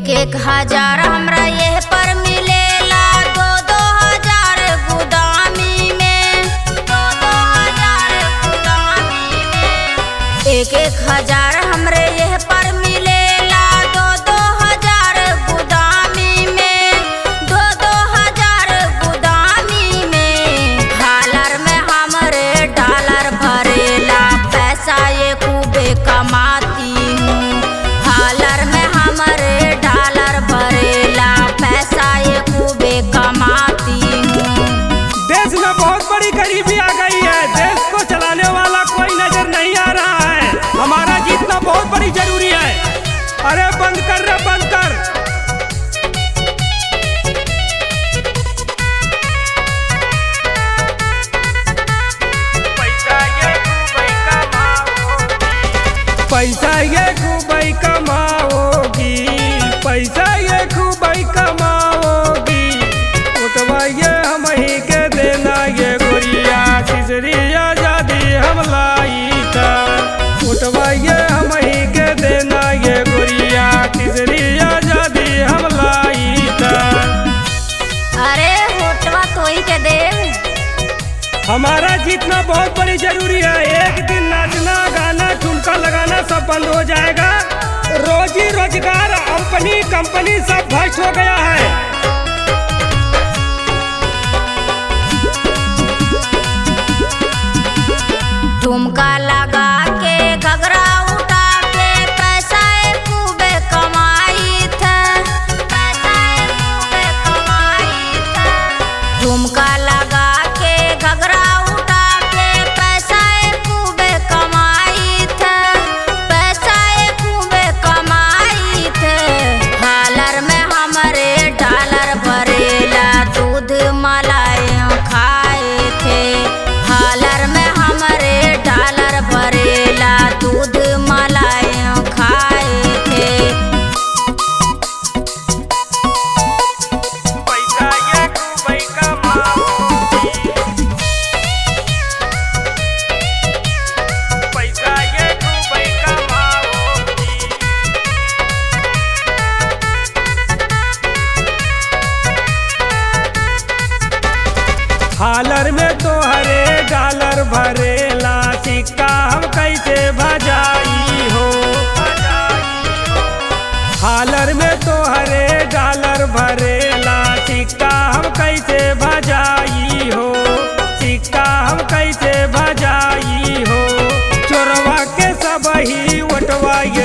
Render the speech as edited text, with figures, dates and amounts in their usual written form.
एक हजार हमरा ये पर मिलेला, दो दो हजार गुदामी में, दो दो हजार गुदामी में। एक हजार हमरे ये पर मिलेला, दो दो हजार गुदामी में, दो दो हजार गुदामी में। हालर में हमरे डॉलर भरेला, पैसा ये खूबे कमाती हूँ। हालर में हमरे डॉलर भरेला, पैसा ये खूबे कमाती हूँ। देश में बहुत बड़ी गरीबी आ गई है, देश को चलाने वाला कोई नजर नहीं आ रहा है। हमारा जीतना बहुत बड़ी जरूरी है। अरे बंद कर रे, बंद कर। पैसा ये खूबई कमाओगी, पैसा ये खूबई कमाओगी। उठवा ये हम ही के देना ये गोरिया, तीसरी आजादी हम लाई था। उठवा ये हम ही के देना ये गोरिया, तीसरी आजादी हम लाई था। अरे होटवा तो ही के दे। हमारा जीतना बहुत बड़ी जरूरी है। एक दिन नाचना गाना ठुमका लगाना सब बंद हो जाएगा। रोजी रोजगार अपनी कंपनी सब भ्रष्ट हो गया है। ठुमका लगा के घगरा उठा के, पैसा खूबे कमाई थे, पैसा खूबे कमाई थे। ठुमका लगा के घगरा उठा के, पैसा खूबे कमाई थे, पैसा खूबे कमाई थे। हालर में हमरे डॉलर भरेला, दूध मलाई खाए थे। हालर में हमरे डॉलर भरेला, दूध मलाई खाए थे। पैसा ये खूबई कमाओगी, पैसा ये खूबई कमाओगी। हालर में तो हरे डॉलर भरेला, सिक्का हम कैसे भजाई हो। हालर में तो हरे डॉलर भरेला, सिक्का हम कैसे भजाई हो, सिक्का हम कैसे भजाई हो। चोरवा के सब ही उठवा ये